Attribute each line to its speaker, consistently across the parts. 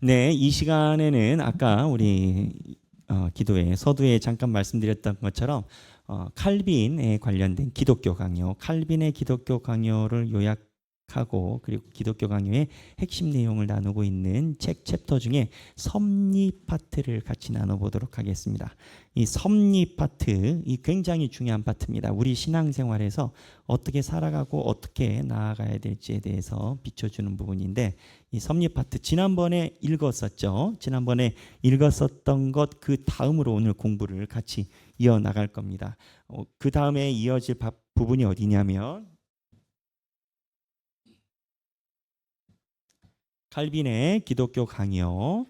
Speaker 1: 네, 이 시간에는 아까 우리 기도회 서두에 잠깐 말씀드렸던 것처럼 칼빈에 관련된 기독교 강요, 칼빈의 기독교 강요를 요약하고 그리고 기독교 강요의 핵심 내용을 나누고 있는 책 챕터 중에 섭리 파트를 같이 나눠보도록 하겠습니다. 이 섭리 파트, 이 굉장히 중요한 파트입니다. 우리 신앙생활에서 어떻게 살아가고 어떻게 나아가야 될지에 대해서 비춰주는 부분인데, 이 섭리 파트 지난번에 읽었었죠. 지난번에 읽었었던 것 그 다음으로 오늘 공부를 같이 이어 나갈 겁니다. 그 다음에 이어질 부분이 어디냐면 칼빈의 기독교 강요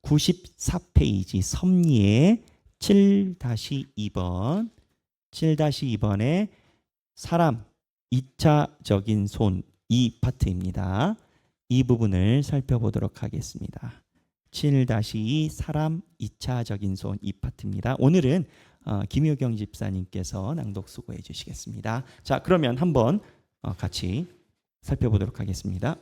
Speaker 1: 94페이지 섭리의 7-2번 7-2번에 사람 2차적인 손 이 파트입니다. 이 부분을 살펴보도록 하겠습니다. 7-2 사람 2차적인 손 이 파트입니다. 오늘은 김효경 집사님께서 낭독 수고해 주시겠습니다. 자, 그러면 한번 같이 살펴보도록 하겠습니다.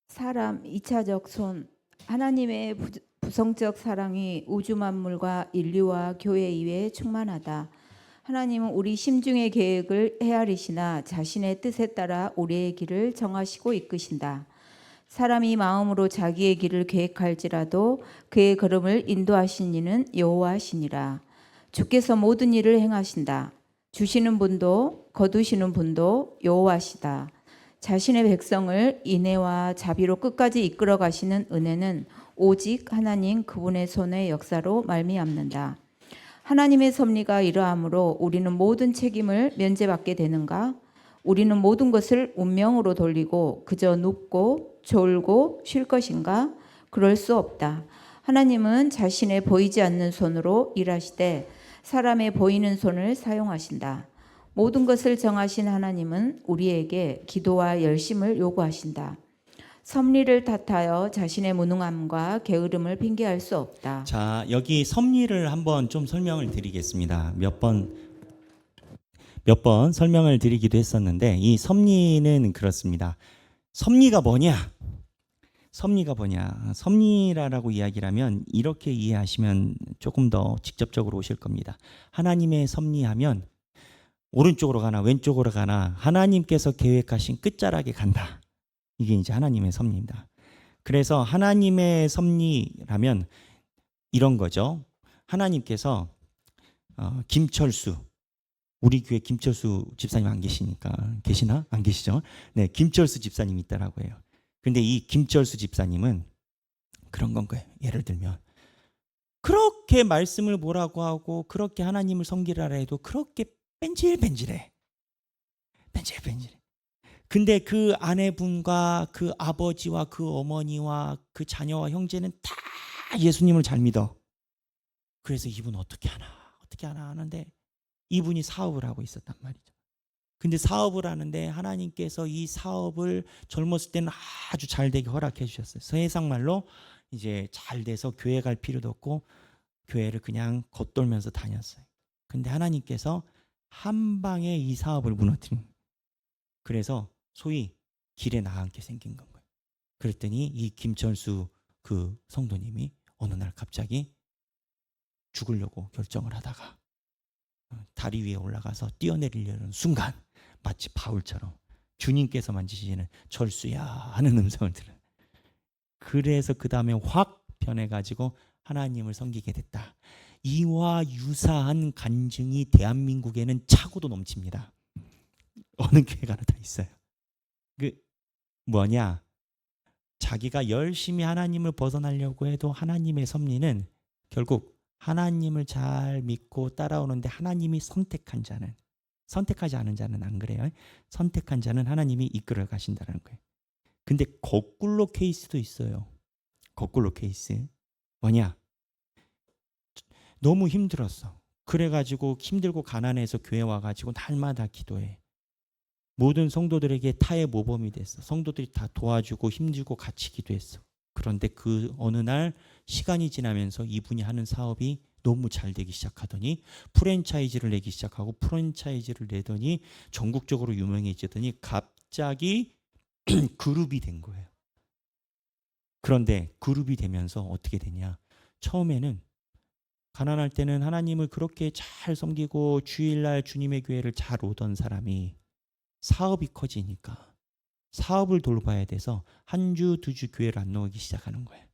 Speaker 2: 사람 2차적 손. 하나님의 부성적 사랑이 우주 만물과 인류와 교회 이외에 충만하다. 하나님은 우리 심중의 계획을 헤아리시나 자신의 뜻에 따라 우리의 길을 정하시고 이끄신다. 사람이 마음으로 자기의 길을 계획할지라도 그의 걸음을 인도하신 이는 여호와시니라. 주께서 모든 일을 행하신다. 주시는 분도 거두시는 분도 여호와시다. 자신의 백성을 인애와 자비로 끝까지 이끌어 가시는 은혜는 오직 하나님 그분의 손의 역사로 말미암는다. 하나님의 섭리가 이러하므로 우리는 모든 책임을 면제받게 되는가? 우리는 모든 것을 운명으로 돌리고 그저 눕고 졸고 쉴 것인가? 그럴 수 없다. 하나님은 자신의 보이지 않는 손으로 일하시되 사람의 보이는 손을 사용하신다. 모든 것을 정하신 하나님은 우리에게 기도와 열심을 요구하신다. 섭리를 탓하여 자신의 무능함과 게으름을 핑계할 수 없다.
Speaker 1: 자, 여기 섭리를 한번 좀 설명을 드리겠습니다. 몇 번 설명을 드리기도 했었는데, 이 섭리는 그렇습니다. 섭리가 뭐냐? 섭리가 뭐냐? 섭리라고 이야기를 하면 이렇게 이해하시면 조금 더 직접적으로 오실 겁니다. 하나님의 섭리하면 오른쪽으로 가나 왼쪽으로 가나 하나님께서 계획하신 끝자락에 간다. 이게 이제 하나님의 섭리입니다. 그래서 하나님의 섭리라면 이런 거죠. 하나님께서 김철수, 우리 교회 김철수 집사님 안 계시니까, 계시나? 안 계시죠? 네, 김철수 집사님이 있다라고 해요. 근데 이 김철수 집사님은 그런 건 거예요. 예를 들면 그렇게 말씀을 뭐라고 하고 그렇게 하나님을 섬기라 해도 그렇게 뺀질뺀질해. 뺀질뺀질해. 근데 그 아내분과 그 아버지와 그 어머니와 그 자녀와 형제는 다 예수님을 잘 믿어. 그래서 이분 어떻게 하나 하는데 이분이 사업을 하고 있었단 말이죠. 근데 사업을 하는데 하나님께서 이 사업을 젊었을 때는 아주 잘 되게 허락해 주셨어요. 세상 말로 이제 잘 돼서 교회 갈 필요도 없고 교회를 그냥 겉돌면서 다녔어요. 근데 하나님께서 한 방에 이 사업을 무너뜨린 거예요. 그래서 소위 길에 나앉게 생긴 건 거예요. 그랬더니 이 김철수 그 성도님이 어느 날 갑자기 죽으려고 결정을 하다가 다리 위에 올라가서 뛰어내리려는 순간 마치 바울처럼 주님께서 만지시는 철수야 하는 음성을 들어요. 그래서 그 다음에 확 변해가지고 하나님을 섬기게 됐다. 이와 유사한 간증이 대한민국에는 차고도 넘칩니다. 어느 교회 가나 다 있어요. 그 뭐냐? 자기가 열심히 하나님을 벗어나려고 해도 하나님의 섭리는 결국 하나님을 잘 믿고 따라오는데 하나님이 선택한 자는, 선택하지 않은 자는 안 그래요. 선택한 자는 하나님이 이끌어 가신다는 거예요. 근데 거꾸로 케이스도 있어요. 거꾸로 케이스. 뭐냐? 너무 힘들었어. 그래가지고 힘들고 가난해서 교회 와가지고 날마다 기도해. 모든 성도들에게 타의 모범이 됐어. 성도들이 다 도와주고 힘주고 같이 기도했어. 그런데 그 어느 날 시간이 지나면서 이분이 하는 사업이 너무 잘 되기 시작하더니 프랜차이즈를 내기 시작하고 프랜차이즈를 내더니 전국적으로 유명해지더니 갑자기 그룹이 된 거예요. 그런데 그룹이 되면서 어떻게 되냐? 처음에는 가난할 때는 하나님을 그렇게 잘 섬기고 주일날 주님의 교회를 잘 오던 사람이 사업이 커지니까 사업을 돌봐야 돼서 한 주, 두 주 교회를 안 나오기 시작하는 거예요.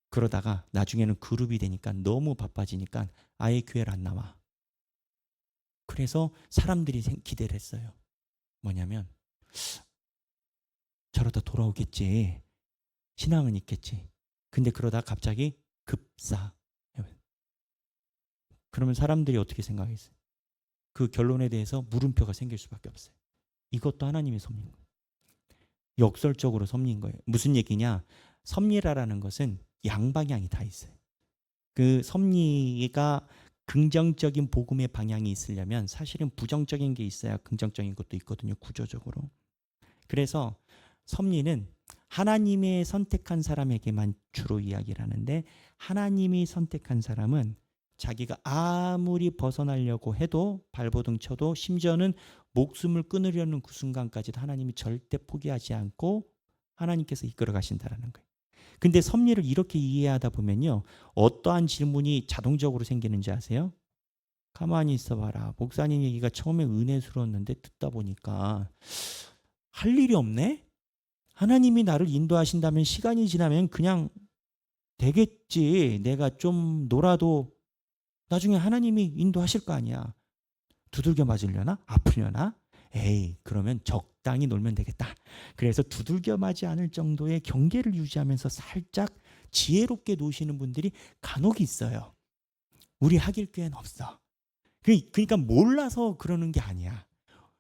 Speaker 1: 그러다가 나중에는 그룹이 되니까 너무 바빠지니까 아예 교회를 안 나와. 그래서 사람들이 기대를 했어요. 뭐냐면 저러다 돌아오겠지. 신앙은 있겠지. 근데 그러다 갑자기 급사. 그러면 사람들이 어떻게 생각했어요? 그 결론에 대해서 물음표가 생길 수밖에 없어요. 이것도 하나님의 섭리인 거예요. 역설적으로 섭리인 거예요. 무슨 얘기냐? 섭리라는 것은 양방향이 다 있어요. 그 섭리가 긍정적인 복음의 방향이 있으려면 사실은 부정적인 게 있어야 긍정적인 것도 있거든요. 구조적으로. 그래서 섭리는 하나님의 선택한 사람에게만 주로 이야기를 하는데 하나님이 선택한 사람은 자기가 아무리 벗어나려고 해도 발버둥 쳐도 심지어는 목숨을 끊으려는 그 순간까지도 하나님이 절대 포기하지 않고 하나님께서 이끌어 가신다라는 거예요. 근데 섭리를 이렇게 이해하다 보면요. 어떠한 질문이 자동적으로 생기는지 아세요? 가만히 있어봐라. 목사님 얘기가 처음에 은혜스러웠는데 듣다 보니까 할 일이 없네? 하나님이 나를 인도하신다면 시간이 지나면 그냥 되겠지. 내가 좀 놀아도 나중에 하나님이 인도하실 거 아니야. 두들겨 맞으려나? 아프려나? 에이, 그러면 적당히 놀면 되겠다. 그래서 두들겨 맞지 않을 정도의 경계를 유지하면서 살짝 지혜롭게 노시는 분들이 간혹 있어요. 우리 하길교회는 없어. 그러니까 몰라서 그러는 게 아니야.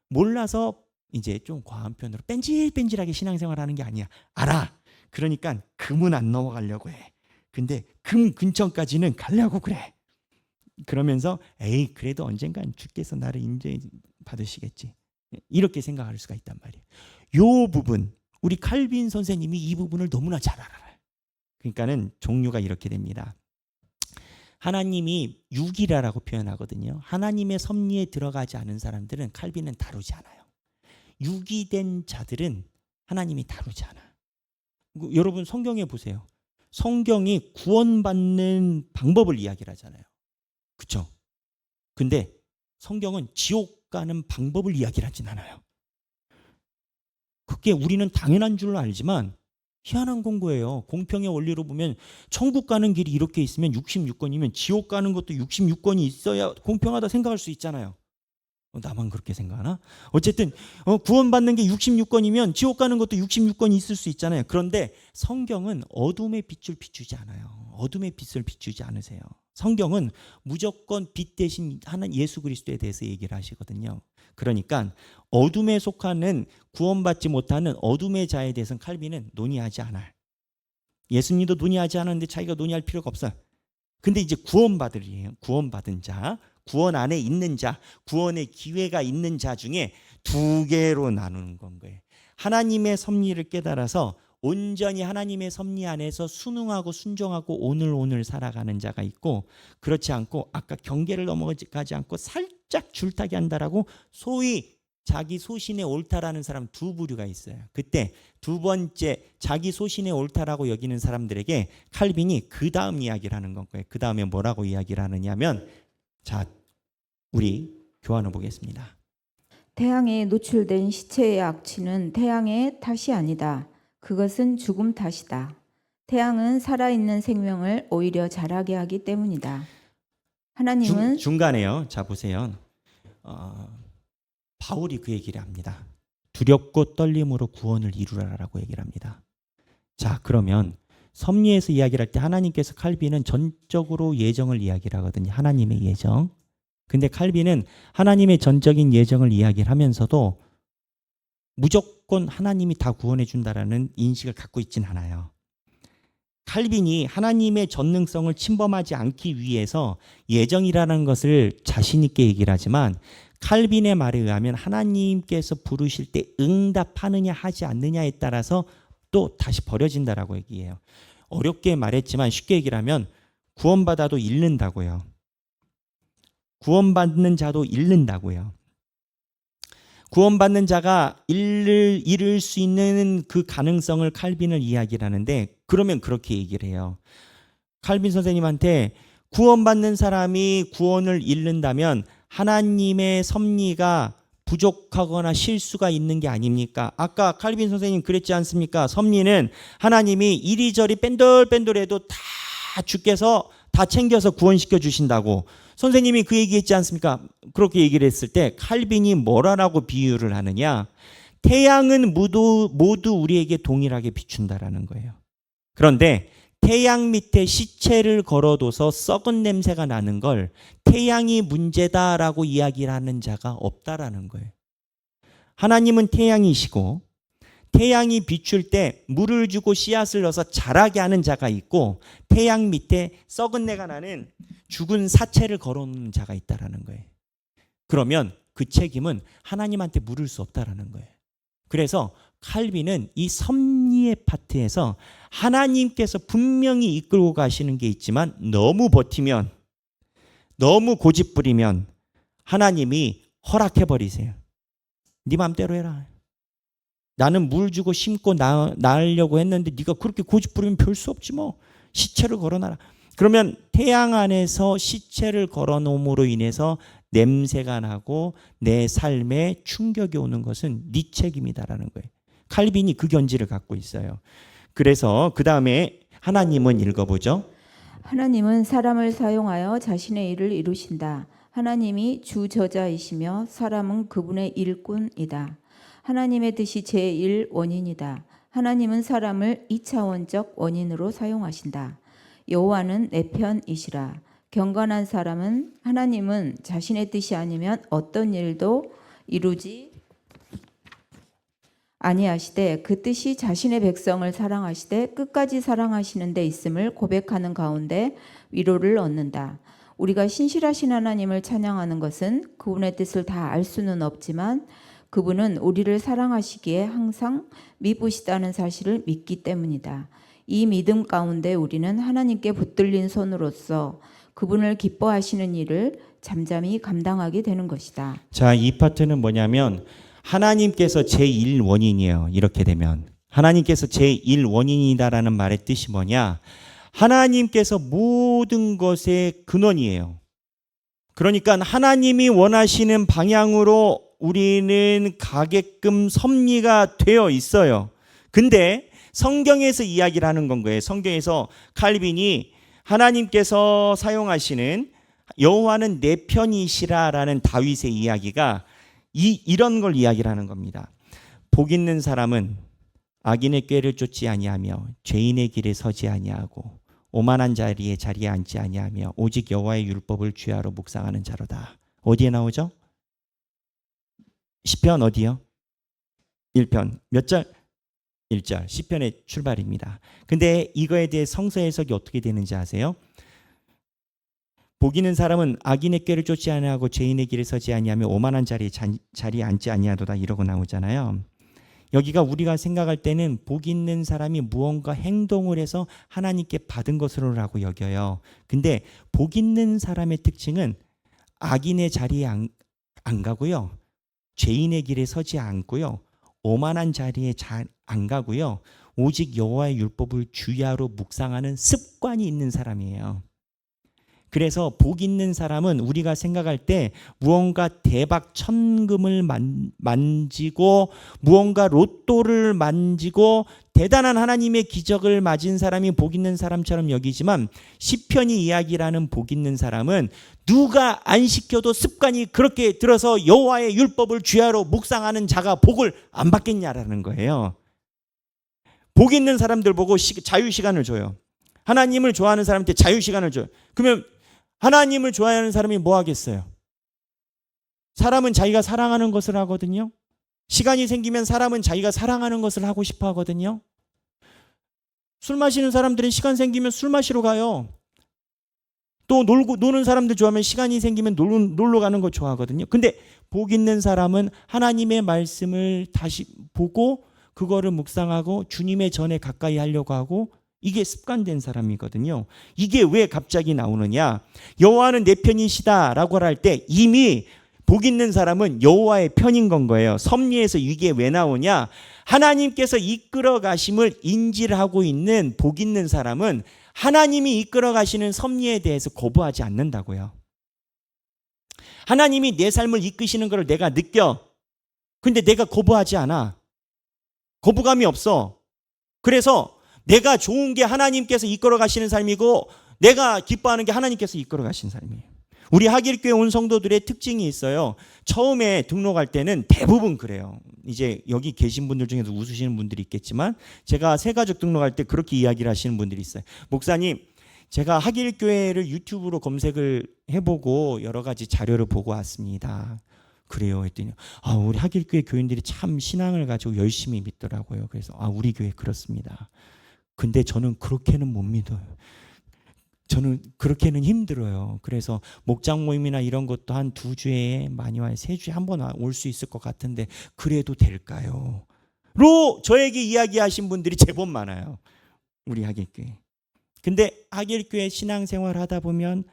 Speaker 1: 몰라서 이제 좀 과한 편으로 뺀질뺀질하게 신앙생활하는 게 아니야. 알아. 그러니까 금은 안 넘어가려고 해. 근데 금 근처까지는 가려고 그래. 그러면서 에이 그래도 언젠간 주께서 나를 인도해 받으시겠지. 이렇게 생각할 수가 있단 말이에요. 요 부분 우리 칼빈 선생님이 이 부분을 너무나 잘 알아요. 그러니까는 종류가 이렇게 됩니다. 하나님이 육이라고 표현하거든요. 하나님의 섭리에 들어가지 않은 사람들은 칼빈은 다루지 않아요. 육이 된 자들은 하나님이 다루지 않아. 여러분 성경에 보세요. 성경이 구원받는 방법을 이야기를 하잖아요. 그렇죠? 근데 성경은 지옥 가는 방법을 이야기를 하진 않아요. 그게 우리는 당연한 줄로 알지만 희한한 공고예요. 공평의 원리로 보면 천국 가는 길이 이렇게 있으면 66권이면 지옥 가는 것도 66권이 있어야 공평하다 생각할 수 있잖아요. 나만 그렇게 생각하나? 어쨌든 구원받는 게 66권이면 지옥 가는 것도 66권이 있을 수 있잖아요. 그런데 성경은 어둠의 빛을 비추지 않아요. 어둠의 빛을 비추지 않으세요. 성경은 무조건 빛 대신 하는 예수 그리스도에 대해서 얘기를 하시거든요. 그러니까 어둠에 속하는 구원받지 못하는 어둠의 자에 대해서는 칼빈은 논의하지 않아요. 예수님도 논의하지 않았는데 자기가 논의할 필요가 없어요. 근데 이제 구원받은 자, 구원 안에 있는 자, 구원의 기회가 있는 자 중에 두 개로 나누는 건 거예요. 하나님의 섭리를 깨달아서 온전히 하나님의 섭리 안에서 순응하고 순종하고 오늘 살아가는 자가 있고, 그렇지 않고 아까 경계를 넘어가지 않고 살짝 줄타기 한다라고 소위 자기 소신에 옳다라는 사람 두 부류가 있어요. 그때 두 번째 자기 소신에 옳다라고 여기는 사람들에게 칼빈이 그 다음 이야기를 하는 건 거예요. 그 다음에 뭐라고 이야기를 하느냐면, 자, 우리 교환해 보겠습니다.
Speaker 2: 태양에 노출된 시체의 악취는 태양의 탓이 아니다. 그것은 죽음 탓이다. 태양은 살아있는 생명을 오히려 자라게 하기 때문이다. 하나님은
Speaker 1: 중간에요. 자 보세요. 바울이 그 얘기를 합니다. 두렵고 떨림으로 구원을 이루라라고 얘기를 합니다. 자 그러면 섭리에서 이야기를 할 때 하나님께서 칼빈은 전적으로 예정을 이야기를 하거든요. 하나님의 예정. 근데 칼빈은 하나님의 전적인 예정을 이야기를 하면서도 무조건 하나님이 다 구원해 준다라는 인식을 갖고 있진 않아요. 칼빈이 하나님의 전능성을 침범하지 않기 위해서 예정이라는 것을 자신 있게 얘기를 하지만, 칼빈의 말에 의하면 하나님께서 부르실 때 응답하느냐 하지 않느냐에 따라서 또 다시 버려진다라고 얘기해요. 어렵게 말했지만 쉽게 얘기를 하면 구원받아도 잃는다고요. 구원받는 자도 잃는다고요. 구원받는 자가 이를 수 있는 그 가능성을 칼빈을 이야기를 하는데, 그러면 그렇게 얘기를 해요. 칼빈 선생님한테 구원받는 사람이 구원을 잃는다면 하나님의 섭리가 부족하거나 실수가 있는 게 아닙니까? 아까 칼빈 선생님 그랬지 않습니까? 섭리는 하나님이 이리저리 뺀돌뺀돌해도 다 주께서 다 챙겨서 구원시켜 주신다고 선생님이 그 얘기했지 않습니까? 그렇게 얘기를 했을 때 칼빈이 뭐라고 비유를 하느냐? 태양은 모두 우리에게 동일하게 비춘다라는 거예요. 그런데 태양 밑에 시체를 걸어둬서 썩은 냄새가 나는 걸 태양이 문제다라고 이야기를 하는 자가 없다라는 거예요. 하나님은 태양이시고 태양이 비출 때 물을 주고 씨앗을 넣어서 자라게 하는 자가 있고 태양 밑에 썩은 내가 나는 죽은 사체를 걸어놓는 자가 있다라는 거예요. 그러면 그 책임은 하나님한테 물을 수 없다라는 거예요. 그래서 칼빈은 이 섭리의 파트에서 하나님께서 분명히 이끌고 가시는 게 있지만 너무 버티면, 너무 고집부리면 하나님이 허락해버리세요. 네 맘대로 해라. 나는 물 주고 심고 낳으려고 했는데 네가 그렇게 고집부리면 별 수 없지 뭐. 시체를 걸어놔라. 그러면 태양 안에서 시체를 걸어놓음으로 인해서 냄새가 나고 내 삶에 충격이 오는 것은 네 책임이다라는 거예요. 칼빈이 그 견지를 갖고 있어요. 그래서 그 다음에 하나님은 읽어보죠.
Speaker 2: 하나님은 사람을 사용하여 자신의 일을 이루신다. 하나님이 주저자이시며 사람은 그분의 일꾼이다. 하나님의 뜻이 제1 원인이다. 하나님은 사람을 2차원적 원인으로 사용하신다. 여호와는 내 편이시라. 경건한 사람은 하나님은 자신의 뜻이 아니면 어떤 일도 이루지 아니하시되 그 뜻이 자신의 백성을 사랑하시되 끝까지 사랑하시는 데 있음을 고백하는 가운데 위로를 얻는다. 우리가 신실하신 하나님을 찬양하는 것은 그분의 뜻을 다 알 수는 없지만 그분은 우리를 사랑하시기에 항상 미쁘시다는 사실을 믿기 때문이다. 이 믿음 가운데 우리는 하나님께 붙들린 손으로서 그분을 기뻐하시는 일을 잠잠히 감당하게 되는 것이다.
Speaker 1: 자, 이 파트는 뭐냐면 하나님께서 제1원인이에요. 이렇게 되면 하나님께서 제1원인이다라는 말의 뜻이 뭐냐? 하나님께서 모든 것의 근원이에요. 그러니까 하나님이 원하시는 방향으로 우리는 가게끔 섭리가 되어 있어요. 근데 성경에서 이야기를 하는 건 거예요. 성경에서 칼빈이 하나님께서 사용하시는 여호와는 내 편이시라라는 다윗의 이야기가 이런 걸 이야기를 하는 겁니다. 복 있는 사람은 악인의 꾀를 쫓지 아니하며 죄인의 길에 서지 아니하고 오만한 자리에 앉지 아니하며 오직 여호와의 율법을 주야로 묵상하는 자로다. 어디에 나오죠? 시편 어디요? 1편 몇 절? 1절. 시편의 출발입니다. 근데 이거에 대해 성서 해석이 어떻게 되는지 아세요? 복 있는 사람은 악인의 꾀를 쫓지 아니하고 죄인의 길에 서지 아니하며 오만한 자리에 앉지 아니하도다 이러고 나오잖아요. 여기가 우리가 생각할 때는 복 있는 사람이 무언가 행동을 해서 하나님께 받은 것으로라고 여겨요. 근데 복 있는 사람의 특징은 악인의 자리에 안 가고요. 죄인의 길에 서지 않고요. 오만한 자리에 안 가고요. 오직 여호와의 율법을 주야로 묵상하는 습관이 있는 사람이에요. 그래서 복 있는 사람은 우리가 생각할 때 무언가 대박 천금을 만지고 무언가 로또를 만지고 대단한 하나님의 기적을 맞은 사람이 복 있는 사람처럼 여기지만 시편이 이야기라는 복 있는 사람은 누가 안 시켜도 습관이 그렇게 들어서 여호와의 율법을 주야로 묵상하는 자가 복을 안 받겠냐라는 거예요. 복 있는 사람들 보고 자유시간을 줘요. 하나님을 좋아하는 사람한테 자유시간을 줘요. 그러면 하나님을 좋아하는 사람이 뭐 하겠어요? 사람은 자기가 사랑하는 것을 하거든요. 시간이 생기면 사람은 자기가 사랑하는 것을 하고 싶어 하거든요. 술 마시는 사람들은 시간 생기면 술 마시러 가요. 또 노는 사람들 좋아하면 시간이 생기면 놀러 가는 거 좋아하거든요. 근데 복 있는 사람은 하나님의 말씀을 다시 보고 그거를 묵상하고 주님의 전에 가까이 하려고 하고 이게 습관된 사람이거든요. 이게 왜 갑자기 나오느냐? 여호와는 내 편이시다라고 할 때 이미 복 있는 사람은 여호와의 편인 건 거예요. 섭리에서 이게 왜 나오냐? 하나님께서 이끌어 가심을 인지를 하고 있는 복 있는 사람은 하나님이 이끌어 가시는 섭리에 대해서 거부하지 않는다고요. 하나님이 내 삶을 이끄시는 것을 내가 느껴. 근데 내가 거부하지 않아. 거부감이 없어. 그래서 내가 좋은 게 하나님께서 이끌어 가시는 삶이고 내가 기뻐하는 게 하나님께서 이끌어 가신 삶이에요. 우리 하길교회 온 성도들의 특징이 있어요. 처음에 등록할 때는 대부분 그래요. 이제 여기 계신 분들 중에서 웃으시는 분들이 있겠지만 제가 새가족 등록할 때 그렇게 이야기를 하시는 분들이 있어요. 목사님, 제가 하길교회를 유튜브로 검색을 해보고 여러 가지 자료를 보고 왔습니다. 그래요 했더니 우리 하길교회 교인들이 참 신앙을 가지고 열심히 믿더라고요. 그래서 우리 교회 그렇습니다. 근데 저는 그렇게는 못 믿어요. 저는 그렇게는 힘들어요. 그래서 목장 모임이나 이런 것도 한 2주에 많이 와요. 3주에 한 번 올 수 있을 것 같은데 그래도 될까요? 로 저에게 이야기하신 분들이 제법 많아요. 우리 하길교회. 근데 하길교회 신앙생활 하다 보면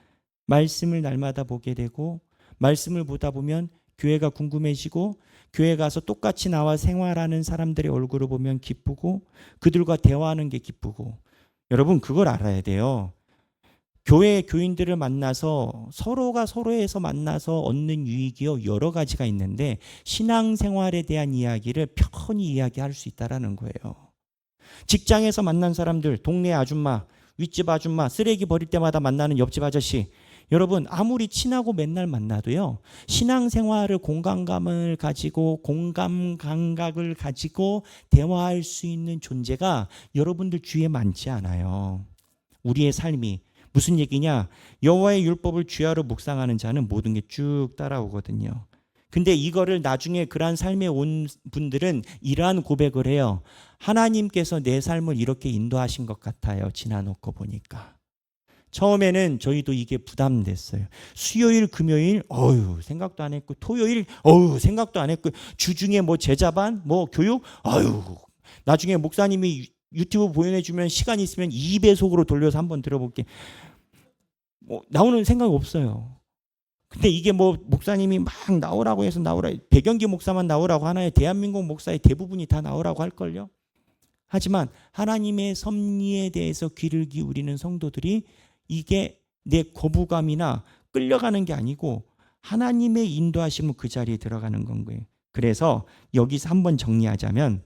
Speaker 1: 말씀을 날마다 보게 되고 말씀을 보다 보면 교회가 궁금해지고 교회 가서 똑같이 나와 생활하는 사람들의 얼굴을 보면 기쁘고 그들과 대화하는 게 기쁘고 여러분 그걸 알아야 돼요. 교회 교인들을 만나서 서로가 서로에서 만나서 얻는 유익이요 여러 가지가 있는데 신앙생활에 대한 이야기를 편히 이야기할 수 있다라는 거예요. 직장에서 만난 사람들, 동네 아줌마, 윗집 아줌마, 쓰레기 버릴 때마다 만나는 옆집 아저씨, 여러분 아무리 친하고 맨날 만나도요 신앙생활을 공감감을 가지고 공감 감각을 가지고 대화할 수 있는 존재가 여러분들 주위에 많지 않아요. 우리의 삶이 무슨 얘기냐? 여호와의 율법을 주야로 묵상하는 자는 모든 게 쭉 따라오거든요. 근데 이거를 나중에 그러한 삶에 온 분들은 이러한 고백을 해요. 하나님께서 내 삶을 이렇게 인도하신 것 같아요. 지나놓고 보니까. 처음에는 저희도 이게 부담됐어요. 수요일, 금요일, 생각도 안 했고, 토요일, 생각도 안 했고, 주중에 뭐 제자반, 뭐 교육, 나중에 목사님이 유튜브 보내주면 시간 있으면 2배속으로 돌려서 한번 들어볼게. 나오는 생각이 없어요. 근데 이게 뭐 목사님이 막 나오라고 해서 배경기 목사만 나오라고 하나요? 대한민국 목사의 대부분이 다 나오라고 할걸요? 하지만 하나님의 섭리에 대해서 귀를 기울이는 성도들이 이게 내 거부감이나 끌려가는 게 아니고 하나님의 인도하심은 그 자리에 들어가는 건 거예요. 그래서 여기서 한번 정리하자면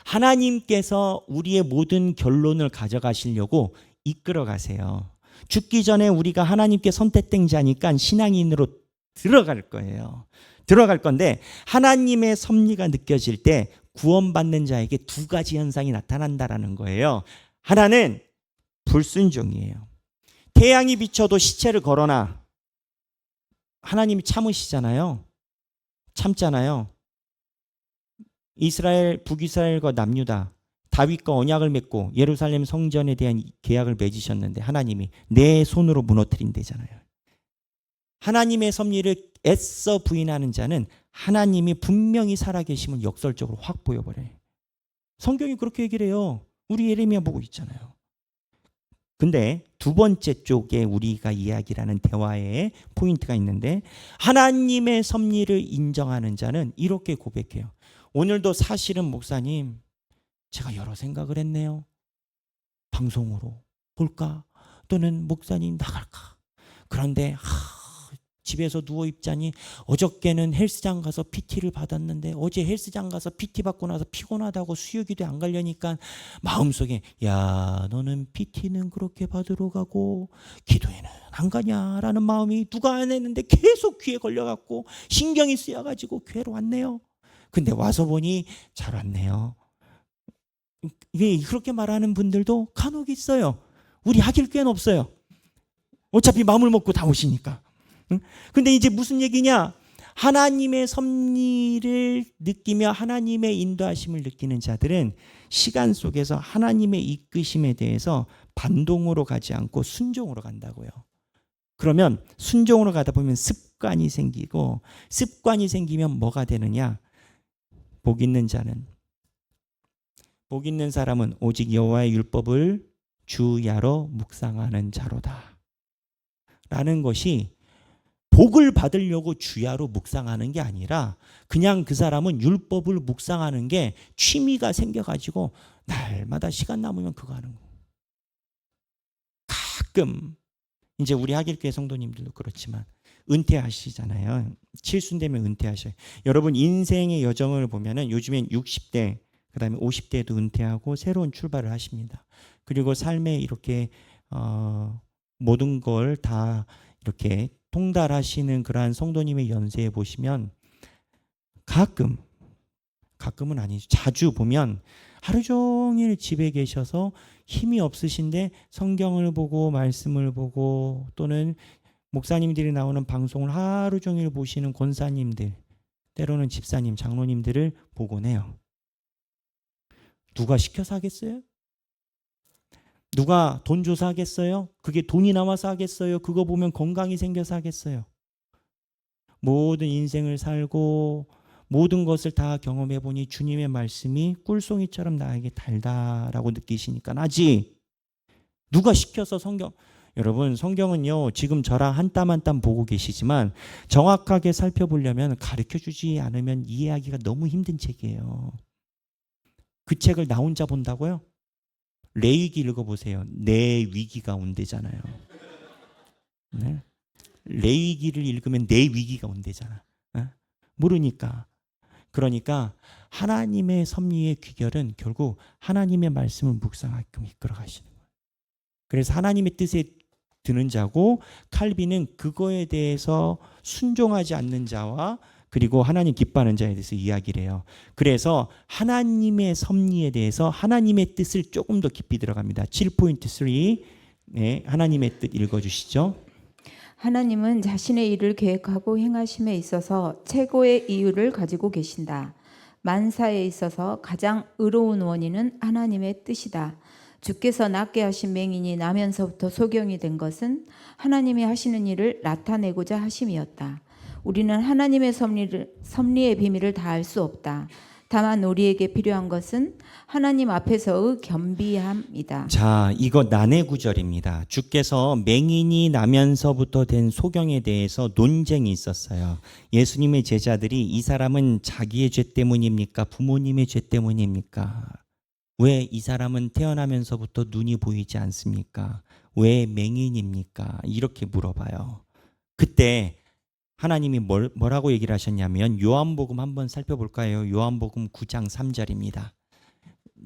Speaker 1: 하나님께서 우리의 모든 결론을 가져가시려고 이끌어 가세요. 죽기 전에 우리가 하나님께 선택된 자니까 신앙인으로 들어갈 거예요. 들어갈 건데 하나님의 섭리가 느껴질 때 구원받는 자에게 2가지 현상이 나타난다라는 거예요. 하나는 불순종이에요. 태양이 비쳐도 시체를 걸어놔. 하나님이 참으시잖아요. 참잖아요. 이스라엘, 북이스라엘과 남유다, 다윗과 언약을 맺고 예루살렘 성전에 대한 계약을 맺으셨는데 하나님이 내 손으로 무너뜨린대잖아요. 하나님의 섭리를 애써 부인하는 자는 하나님이 분명히 살아계심을 역설적으로 확 보여버려요. 성경이 그렇게 얘기를 해요. 우리 예레미야 보고 있잖아요. 근데 2번째 쪽에 우리가 이야기하는 대화에 포인트가 있는데 하나님의 섭리를 인정하는 자는 이렇게 고백해요. 오늘도 사실은 목사님 제가 여러 생각을 했네요. 방송으로 볼까? 또는 목사님 나갈까? 그런데 집에서 누워 있자니 어저께는 헬스장 가서 PT를 받았는데 어제 헬스장 가서 PT 받고 나서 피곤하다고 수요기도에 안 가려니까 마음속에 야 너는 PT는 그렇게 받으러 가고 기도회는 안 가냐라는 마음이 누가 안 했는데 계속 귀에 걸려갖고 신경이 쓰여가지고 교회로 왔네요. 근데 와서 보니 잘 왔네요. 이게 그렇게 말하는 분들도 간혹 있어요. 우리 하길교회는 없어요. 어차피 마음을 먹고 다 오시니까. 근데 이제 무슨 얘기냐? 하나님의 섭리를 느끼며 하나님의 인도하심을 느끼는 자들은 시간 속에서 하나님의 이끄심에 대해서 반동으로 가지 않고 순종으로 간다고요. 그러면 순종으로 가다 보면 습관이 생기고 습관이 생기면 뭐가 되느냐? 복 있는 자는 복 있는 사람은 오직 여호와의 율법을 주야로 묵상하는 자로다. 라는 것이 복을 받으려고 주야로 묵상하는 게 아니라 그냥 그 사람은 율법을 묵상하는 게 취미가 생겨가지고 날마다 시간 남으면 그거 하는 거예요. 가끔 이제 우리 하길교회 성도님들도 그렇지만 은퇴하시잖아요. 칠순 되면 은퇴하셔요. 여러분 인생의 여정을 보면은 요즘엔 60대 그다음에 50대도 은퇴하고 새로운 출발을 하십니다. 그리고 삶에 이렇게 모든 걸 다 이렇게 통달하시는 그러한 성도님의 연세에 보시면 가끔은 아니죠. 자주 보면 하루 종일 집에 계셔서 힘이 없으신데 성경을 보고 말씀을 보고 또는 목사님들이 나오는 방송을 하루 종일 보시는 권사님들, 때로는 집사님, 장로님들을 보곤 해요. 누가 시켜서 하겠어요? 누가 돈 줘서 하겠어요? 그게 돈이 남아서 하겠어요? 그거 보면 건강이 생겨서 하겠어요? 모든 인생을 살고 모든 것을 다 경험해 보니 주님의 말씀이 꿀송이처럼 나에게 달다라고 느끼시니까 하지. 누가 시켜서 여러분 성경은요 지금 저랑 한 땀 한 땀 보고 계시지만 정확하게 살펴보려면 가르쳐주지 않으면 이해하기가 너무 힘든 책이에요. 그 책을 나 혼자 본다고요? 레위기 읽어보세요. 내 위기가 온대잖아요. 네? 레위기를 읽으면 내 위기가 온대잖아. 네? 모르니까. 그러니까 하나님의 섭리의 귀결은 결국 하나님의 말씀을 묵상하게끔 이끌어 가시는 거예요. 그래서 하나님의 뜻에 드는 자고 칼빈은 그거에 대해서 순종하지 않는 자와 그리고 하나님 기뻐하는 자에 대해서 이야기를 해요. 그래서 하나님의 섭리에 대해서 하나님의 뜻을 조금 더 깊이 들어갑니다. 7.3 네, 하나님의 뜻 읽어주시죠.
Speaker 2: 하나님은 자신의 일을 계획하고 행하심에 있어서 최고의 이유를 가지고 계신다. 만사에 있어서 가장 의로운 원인은 하나님의 뜻이다. 주께서 낫게 하신 맹인이 나면서부터 소경이 된 것은 하나님이 하시는 일을 나타내고자 하심이었다. 우리는 하나님의 섭리의 비밀을 다 알 수 없다. 다만 우리에게 필요한 것은 하나님 앞에서의 겸비함이다.
Speaker 1: 자, 이거 난해 구절입니다. 주께서 맹인이 나면서부터 된 소경에 대해서 논쟁이 있었어요. 예수님의 제자들이 이 사람은 자기의 죄 때문입니까? 부모님의 죄 때문입니까? 왜 이 사람은 태어나면서부터 눈이 보이지 않습니까? 왜 맹인입니까? 이렇게 물어봐요. 그때 하나님이 뭐라고 얘기를 하셨냐면 요한복음 한번 살펴볼까요? 요한복음 9장 3절입니다.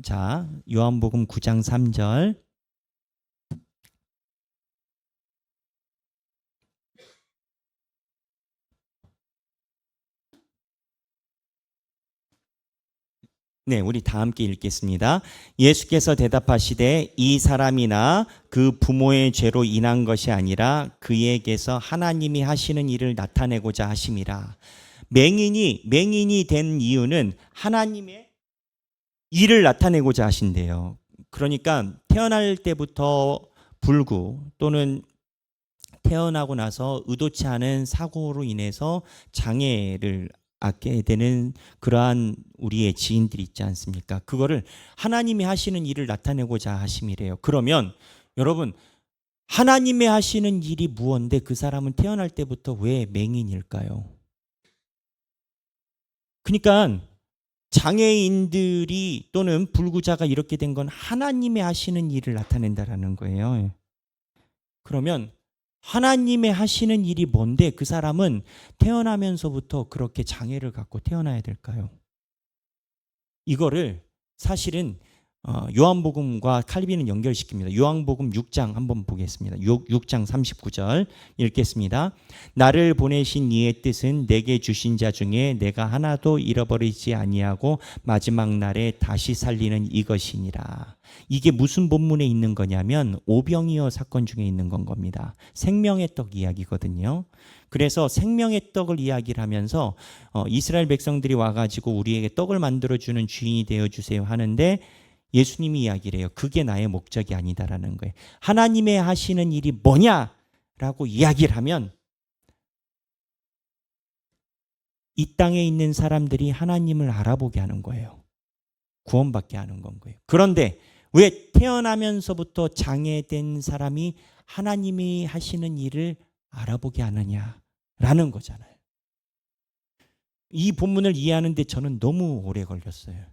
Speaker 1: 자, 요한복음 9장 3절. 네, 우리 다 함께 읽겠습니다. 예수께서 대답하시되 이 사람이나 그 부모의 죄로 인한 것이 아니라 그에게서 하나님이 하시는 일을 나타내고자 하심이라. 맹인이 된 이유는 하나님의 일을 나타내고자 하신대요. 그러니까 태어날 때부터 불구 또는 태어나고 나서 의도치 않은 사고로 인해서 장애를 얻게 되는 그러한 우리의 지인들이 있지 않습니까? 그거를 하나님이 하시는 일을 나타내고자 하심이래요. 그러면 여러분 하나님이 하시는 일이 무언데 그 사람은 태어날 때부터 왜 맹인일까요? 그러니까 장애인들이 또는 불구자가 이렇게 된 건 하나님이 하시는 일을 나타낸다라는 거예요. 그러면 하나님의 하시는 일이 뭔데 그 사람은 태어나면서부터 그렇게 장애를 갖고 태어나야 될까요? 이거를 사실은 요한복음과 칼빈은 연결시킵니다. 요한복음 6장 한번 보겠습니다. 6장 39절 읽겠습니다. 나를 보내신 이의 뜻은 내게 주신 자 중에 내가 하나도 잃어버리지 아니하고 마지막 날에 다시 살리는 이것이니라. 이게 무슨 본문에 있는 거냐면 오병이어 사건 중에 있는 건 겁니다. 생명의 떡 이야기거든요. 그래서 생명의 떡을 이야기를 하면서 이스라엘 백성들이 와가지고 우리에게 떡을 만들어주는 주인이 되어주세요 하는데 예수님이 이야기를 해요. 그게 나의 목적이 아니다라는 거예요. 하나님의 하시는 일이 뭐냐라고 이야기를 하면 이 땅에 있는 사람들이 하나님을 알아보게 하는 거예요. 구원받게 하는 건 거예요. 그런데 왜 태어나면서부터 장애된 사람이 하나님이 하시는 일을 알아보게 하느냐? 라는 거잖아요. 이 본문을 이해하는데 저는 너무 오래 걸렸어요.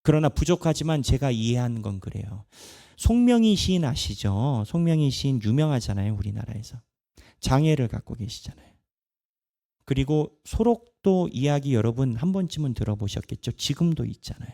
Speaker 1: 그러나 부족하지만 제가 이해한 건 그래요. 송명희 시인 아시죠? 송명희 시인 유명하잖아요, 우리나라에서. 장애를 갖고 계시잖아요. 그리고 소록도 이야기 여러분 한 번쯤은 들어보셨겠죠? 지금도 있잖아요.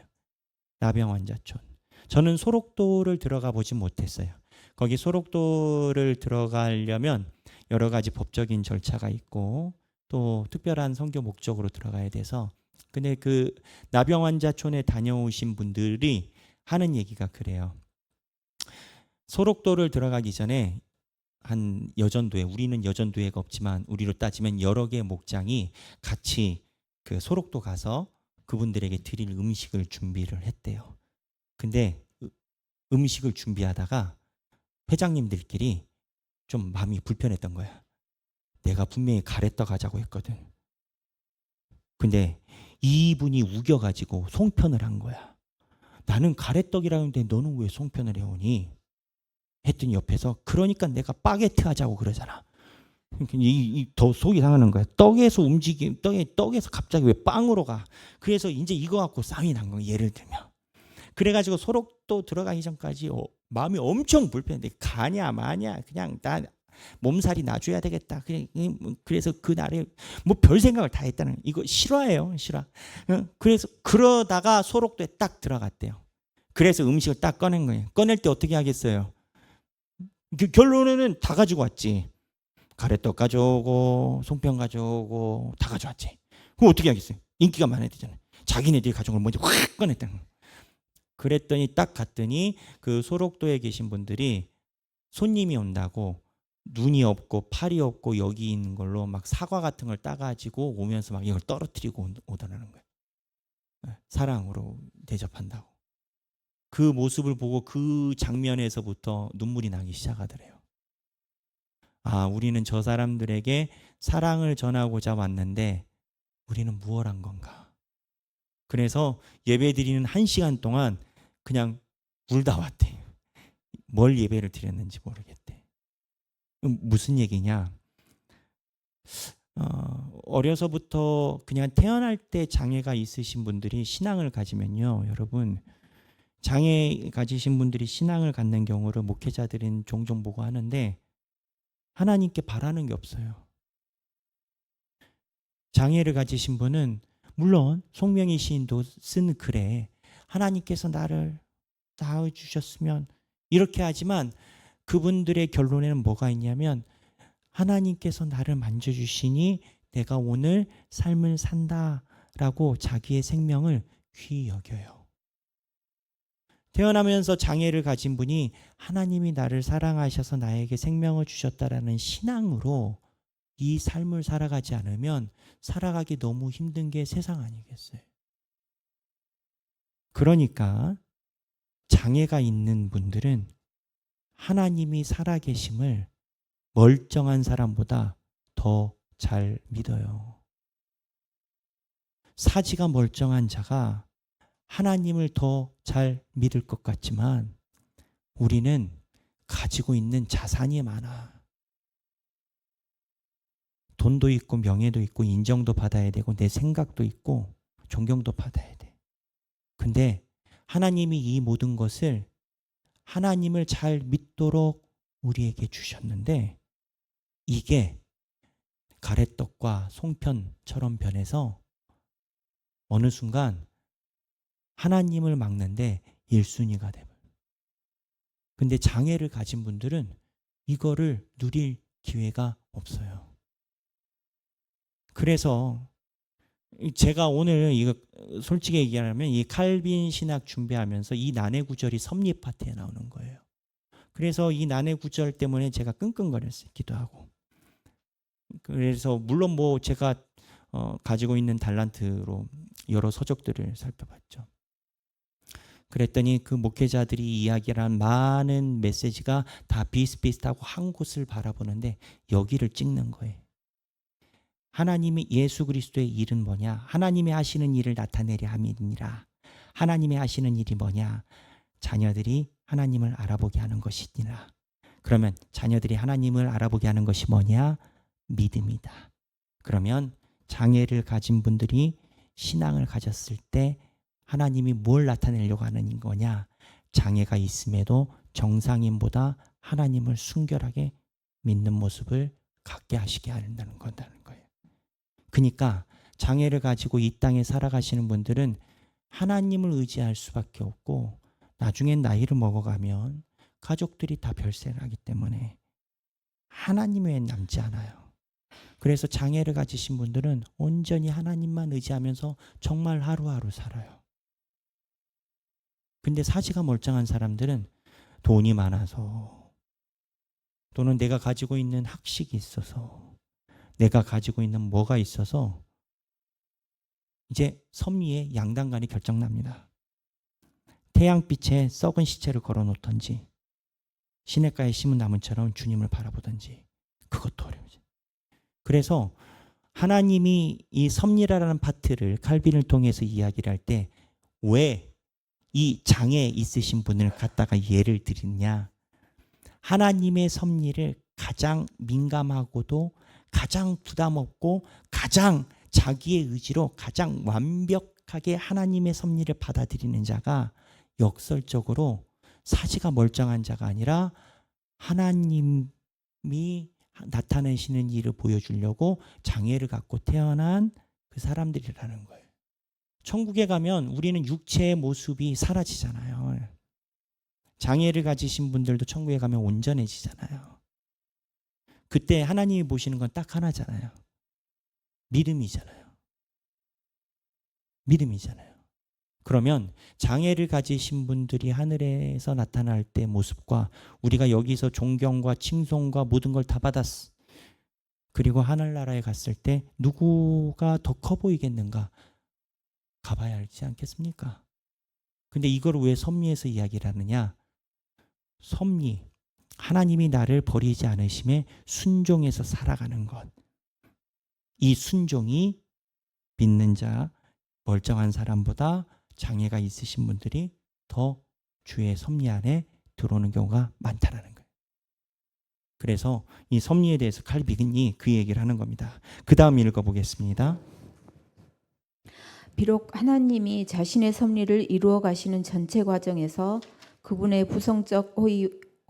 Speaker 1: 나병환자촌. 저는 소록도를 들어가 보지 못했어요. 거기 소록도를 들어가려면 여러 가지 법적인 절차가 있고 또 특별한 선교 목적으로 들어가야 돼서, 근데 그 나병환자촌에 다녀오신 분들이 하는 얘기가 그래요. 소록도를 들어가기 전에 한 여전도회, 우리는 여전도회가 없지만 우리로 따지면 여러 개의 목장이 같이 그 소록도 가서 그분들에게 드릴 음식을 준비를 했대요. 근데 음식을 준비하다가 회장님들끼리 좀 마음이 불편했던 거야. 내가 분명히 가래떡 하자고 했거든. 근데 이분이 우겨가지고 송편을 한 거야. 나는 가래떡이라는데 너는 왜 송편을 해오니? 했더니 옆에서 그러니까 내가 바게트 하자고 그러잖아. 더 속이 상하는 거야. 떡에서 떡에서 갑자기 왜 빵으로 가? 그래서 이제 이거 갖고 싸움이 난 거야. 예를 들면. 그래가지고 소록도 들어가기 전까지 마음이 엄청 불편한데 가냐 마냐 그냥 나 몸살이 나줘야 되겠다. 그래서 그날에 뭐 별 생각을 다 했다는, 이거 실화예요, 실화. 그래서 그러다가 소록도에 딱 들어갔대요. 그래서 음식을 딱 꺼낸 거예요. 꺼낼 때 어떻게 하겠어요? 결론에는 다 가지고 왔지. 가래떡 가져오고 송편 가져오고 다 가져왔지. 그럼 어떻게 하겠어요? 인기가 많아야 되잖아요. 자기네들이 가져온 걸 먼저 확 꺼냈다는 거예요. 그랬더니 딱 갔더니 그 소록도에 계신 분들이 손님이 온다고 눈이 없고 팔이 없고 여기 있는 걸로 막 사과 같은 걸 따가지고 오면서 막 이걸 떨어뜨리고 오더라는 거예요. 사랑으로 대접한다고. 그 모습을 보고 그 장면에서부터 눈물이 나기 시작하더래요. 아, 우리는 저 사람들에게 사랑을 전하고자 왔는데 우리는 무엇 한 건가? 그래서 예배 드리는 1시간 동안 그냥 울다 왔대. 뭘 예배를 드렸는지 모르겠대. 무슨 얘기냐? 어려서부터 그냥 태어날 때 장애가 있으신 분들이 신앙을 가지면요, 여러분, 장애 가지신 분들이 신앙을 갖는 경우를 목회자들은 종종 보고 하는데 하나님께 바라는 게 없어요. 장애를 가지신 분은 물론 송명희 시인도 쓴 글에 하나님께서 나를 낳아주셨으면 이렇게 하지만 그분들의 결론에는 뭐가 있냐면 하나님께서 나를 만져주시니 내가 오늘 삶을 산다라고 자기의 생명을 귀히 여겨요. 태어나면서 장애를 가진 분이 하나님이 나를 사랑하셔서 나에게 생명을 주셨다라는 신앙으로 이 삶을 살아가지 않으면 살아가기 너무 힘든 게 세상 아니겠어요. 그러니까 장애가 있는 분들은 하나님이 살아계심을 멀쩡한 사람보다 더 잘 믿어요. 사지가 멀쩡한 자가 하나님을 더 잘 믿을 것 같지만 우리는 가지고 있는 자산이 많아. 돈도 있고 명예도 있고 인정도 받아야 되고 내 생각도 있고 존경도 받아야 돼. 근데 하나님이 이 모든 것을 하나님을 잘 믿도록 우리에게 주셨는데 이게 가래떡과 송편처럼 변해서 어느 순간 하나님을 막는데 1순위가 돼요. 근데 장애를 가진 분들은 이거를 누릴 기회가 없어요. 그래서 제가 오늘 이거 솔직히 얘기하면 이 칼빈 신학 준비하면서 이 난해 구절이 섭리 파트에 나오는 거예요. 그래서 이 난해 구절 때문에 제가 끙끙거렸어요. 기도하고. 그래서 물론 뭐 제가 가지고 있는 달란트로 여러 서적들을 살펴봤죠. 그랬더니 그 목회자들이 이야기한 많은 메시지가 다 비슷비슷하고 한 곳을 바라보는데 여기를 찍는 거예요. 하나님이 예수 그리스도의 일은 뭐냐? 하나님이 하시는 일을 나타내려 함이니라. 하나님이 하시는 일이 뭐냐? 자녀들이 하나님을 알아보게 하는 것이니라. 그러면 자녀들이 하나님을 알아보게 하는 것이 뭐냐? 믿음이다. 그러면 장애를 가진 분들이 신앙을 가졌을 때 하나님이 뭘 나타내려고 하는 거냐? 장애가 있음에도 정상인보다 하나님을 순결하게 믿는 모습을 갖게 하시게 한다는 거예요. 그러니까 장애를 가지고 이 땅에 살아가시는 분들은 하나님을 의지할 수밖에 없고 나중엔 나이를 먹어가면 가족들이 다 별세를 하기 때문에 하나님 외엔 남지 않아요. 그래서 장애를 가지신 분들은 온전히 하나님만 의지하면서 정말 하루하루 살아요. 근데 사지가 멀쩡한 사람들은 돈이 많아서 또는 내가 가지고 있는 학식이 있어서 내가 가지고 있는 뭐가 있어서 이제 섭리의 양단간이 결정납니다. 태양빛에 썩은 시체를 걸어놓던지 시냇가에 심은 나무처럼 주님을 바라보던지 그것도 어려워요. 그래서 하나님이 이 섭리라는 파트를 칼빈을 통해서 이야기를 할 때 왜 이 장애 있으신 분을 갖다가 예를 드리냐? 하나님의 섭리를 가장 민감하고도 가장 부담 없고 가장 자기의 의지로 가장 완벽하게 하나님의 섭리를 받아들이는 자가 역설적으로 사지가 멀쩡한 자가 아니라 하나님이 나타내시는 일을 보여주려고 장애를 갖고 태어난 그 사람들이라는 거예요. 천국에 가면 우리는 육체의 모습이 사라지잖아요. 장애를 가지신 분들도 천국에 가면 온전해지잖아요. 그때 하나님이 보시는 건 딱 하나잖아요. 믿음이잖아요. 믿음이잖아요. 그러면 장애를 가지신 분들이 하늘에서 나타날 때 모습과 우리가 여기서 존경과 칭송과 모든 걸 다 받았어. 그리고 하늘나라에 갔을 때 누구가 더 커 보이겠는가? 가봐야 알지 않겠습니까? 근데 이걸 왜 섭리에서 이야기를 하느냐? 섭리, 하나님이 나를 버리지 않으심에 순종해서 살아가는 것. 이 순종이 믿는 자, 멀쩡한 사람보다 장애가 있으신 분들이 더 주의 섭리 안에 들어오는 경우가 많다는 거예요. 그래서 이 섭리에 대해서 칼빈이 그 얘기를 하는 겁니다. 그 다음 읽어보겠습니다.
Speaker 2: 비록 하나님이 자신의 섭리를 이루어 가시는 전체 과정에서 그분의 부성적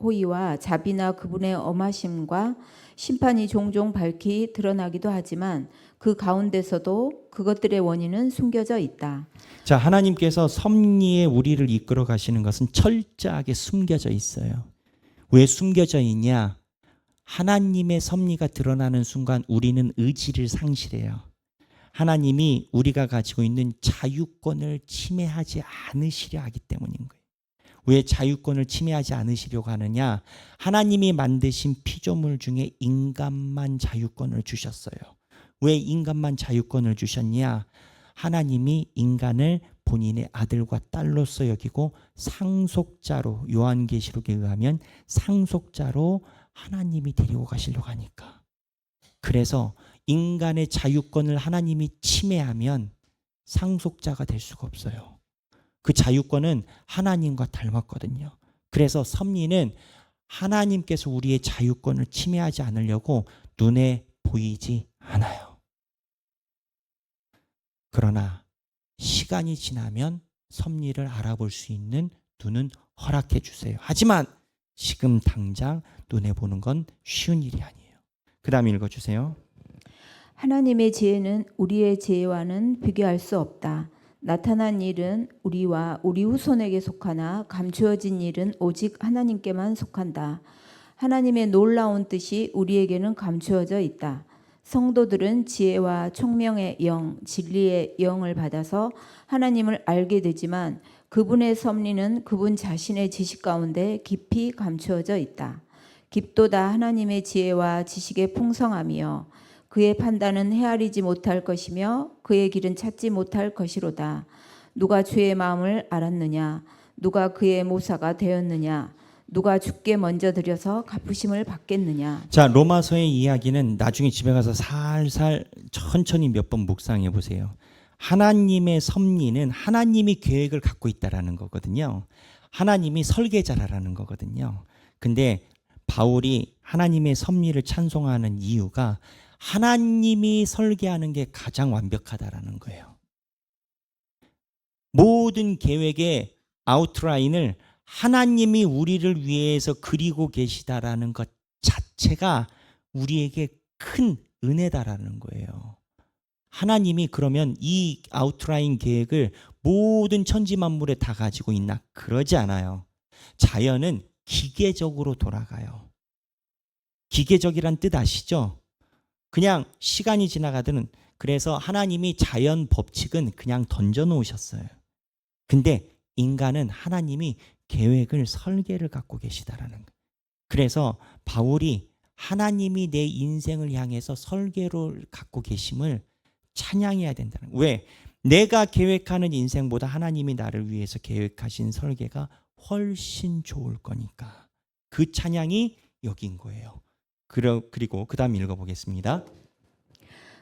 Speaker 2: 호의와 자비나 그분의 엄하심과 심판이 종종 밝히 드러나기도 하지만 그 가운데서도 그것들의 원인은 숨겨져 있다.
Speaker 1: 자, 하나님께서 섭리에 우리를 이끌어 가시는 것은 철저하게 숨겨져 있어요. 왜 숨겨져 있냐? 하나님의 섭리가 드러나는 순간 우리는 의지를 상실해요. 하나님이 우리가 가지고 있는 자유권을 침해하지 않으시려 하기 때문인 거예요. 왜 자유권을 침해하지 않으시려고 하느냐? 하나님이 만드신 피조물 중에 인간만 자유권을 주셨어요. 왜 인간만 자유권을 주셨냐? 하나님이 인간을 본인의 아들과 딸로서 여기고 상속자로, 요한계시록에 의하면 상속자로 하나님이 데리고 가시려고 하니까. 그래서 인간의 자유권을 하나님이 침해하면 상속자가 될 수가 없어요. 그 자유권은 하나님과 닮았거든요. 그래서 섭리는 하나님께서 우리의 자유권을 침해하지 않으려고 눈에 보이지 않아요. 그러나 시간이 지나면 섭리를 알아볼 수 있는 눈은 허락해 주세요. 하지만 지금 당장 눈에 보는 건 쉬운 일이 아니에요. 그 다음 읽어주세요.
Speaker 2: 하나님의 지혜는 우리의 지혜와는 비교할 수 없다. 나타난 일은 우리와 우리 후손에게 속하나 감추어진 일은 오직 하나님께만 속한다. 하나님의 놀라운 뜻이 우리에게는 감추어져 있다. 성도들은 지혜와 총명의 영, 진리의 영을 받아서 하나님을 알게 되지만 그분의 섭리는 그분 자신의 지식 가운데 깊이 감추어져 있다. 깊도다 하나님의 지혜와 지식의 풍성함이여 그의 판단은 헤아리지 못할 것이며 그의 길은 찾지 못할 것이로다. 누가 주의 마음을 알았느냐? 누가 그의 모사가 되었느냐? 누가 주께 먼저 드려서 갚으심을 받겠느냐?
Speaker 1: 자, 로마서의 이야기는 나중에 집에 가서 살살 천천히 몇 번 묵상해 보세요. 하나님의 섭리는 하나님이 계획을 갖고 있다라는 거거든요. 하나님이 설계자라는 거거든요. 근데 바울이 하나님의 섭리를 찬송하는 이유가 하나님이 설계하는 게 가장 완벽하다라는 거예요. 모든 계획의 아웃라인을 하나님이 우리를 위해서 그리고 계시다라는 것 자체가 우리에게 큰 은혜다라는 거예요. 하나님이 그러면 이 아웃라인 계획을 모든 천지 만물에 다 가지고 있나? 그러지 않아요. 자연은 기계적으로 돌아가요. 기계적이란 뜻 아시죠? 그냥 시간이 지나가든, 그래서 하나님이 자연 법칙은 그냥 던져 놓으셨어요. 근데 인간은 하나님이 계획을, 설계를 갖고 계시다라는 거예요. 그래서 바울이 하나님이 내 인생을 향해서 설계를 갖고 계심을 찬양해야 된다는 거예요. 왜? 내가 계획하는 인생보다 하나님이 나를 위해서 계획하신 설계가 훨씬 좋을 거니까. 그 찬양이 여긴 거예요. 그리고 그 다음 읽어보겠습니다.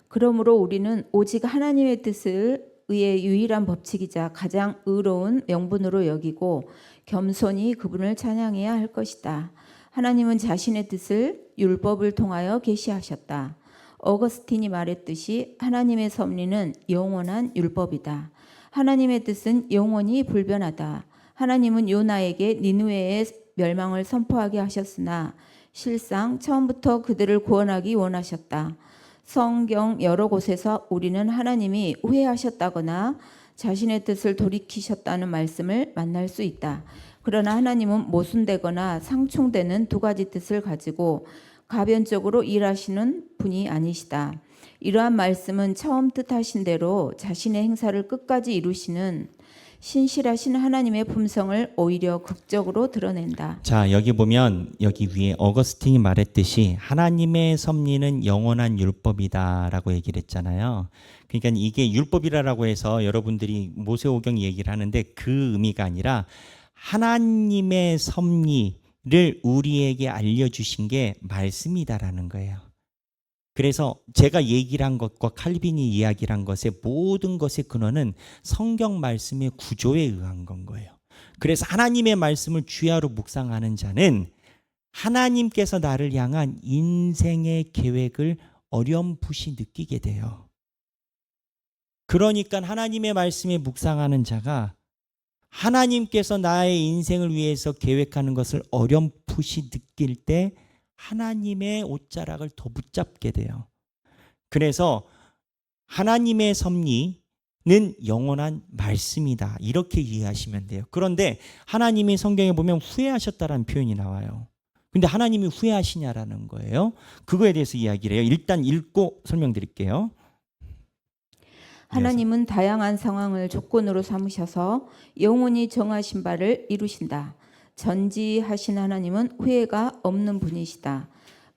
Speaker 2: 그러므로 우리는 오직 하나님의 뜻을 의의 유일한 법칙이자 가장 의로운 명분으로 여기고 겸손히 그분을 찬양해야 할 것이다. 하나님은 자신의 뜻을 율법을 통하여 계시하셨다. 어거스틴이 말했듯이 하나님의 섭리는 영원한 율법이다. 하나님의 뜻은 영원히 불변하다. 하나님은 요나에게 니느웨의 멸망을 선포하게 하셨으나 실상 처음부터 그들을 구원하기 원하셨다. 성경 여러 곳에서 우리는 하나님이 후회하셨다거나 자신의 뜻을 돌이키셨다는 말씀을 만날 수 있다. 그러나 하나님은 모순되거나 상충되는 두 가지 뜻을 가지고 가변적으로 일하시는 분이 아니시다. 이러한 말씀은 처음 뜻하신 대로 자신의 행사를 끝까지 이루시는 신실하신 하나님의 품성을 오히려 극적으로 드러낸다.
Speaker 1: 자, 여기 보면 여기 위에 어거스틴이 말했듯이 하나님의 섭리는 영원한 율법이다라고 얘기를 했잖아요. 그러니까 이게 율법이라고 해서 여러분들이 모세오경 얘기를 하는데 그 의미가 아니라 하나님의 섭리를 우리에게 알려주신 게 말씀이다라는 거예요. 그래서 제가 얘기를 한 것과 칼빈이 이야기를 한 것의 모든 것의 근원은 성경 말씀의 구조에 의한 건 거예요. 그래서 하나님의 말씀을 주야로 묵상하는 자는 하나님께서 나를 향한 인생의 계획을 어렴풋이 느끼게 돼요. 그러니까 하나님의 말씀에 묵상하는 자가 하나님께서 나의 인생을 위해서 계획하는 것을 어렴풋이 느낄 때 하나님의 옷자락을 더 붙잡게 돼요. 그래서 하나님의 섭리는 영원한 말씀이다. 이렇게 이해하시면 돼요. 그런데 하나님이 성경에 보면 후회하셨다라는 표현이 나와요. 근데 하나님이 후회하시냐라는 거예요. 그거에 대해서 이야기를 해요. 일단 읽고 설명드릴게요.
Speaker 2: 하나님은 다양한 상황을 조건으로 삼으셔서 영원히 정하신 바를 이루신다. 전지하신 하나님은 후회가 없는 분이시다.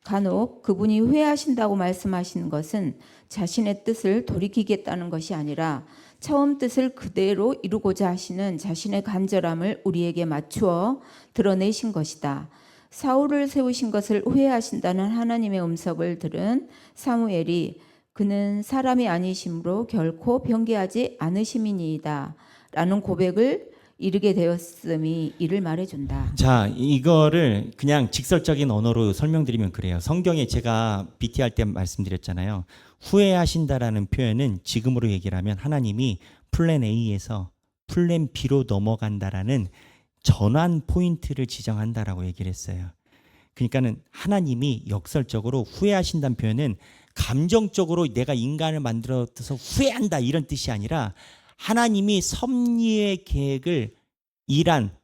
Speaker 2: 간혹 그분이 후회하신다고 말씀하시는 것은 자신의 뜻을 돌이키겠다는 것이 아니라 처음 뜻을 그대로 이루고자 하시는 자신의 간절함을 우리에게 맞추어 드러내신 것이다. 사울을 세우신 것을 후회하신다는 하나님의 음성을 들은 사무엘이 그는 사람이 아니심으로 결코 변개하지 않으심이니이다 라는 고백을 이르게 되었음이 이를 말해준다.
Speaker 1: 자, 이거를 그냥 직설적인 언어로 설명드리면 그래요. 성경에 제가 BT 할 때 말씀드렸잖아요. 후회하신다라는 표현은 지금으로 얘기를 하면 하나님이 플랜 A에서 플랜 B로 넘어간다라는 전환 포인트를 지정한다라고 얘기를 했어요. 그러니까는 하나님이 역설적으로 후회하신다는 표현은 감정적으로 내가 인간을 만들어서 후회한다 이런 뜻이 아니라 하나님이 섭리의 계획을 이란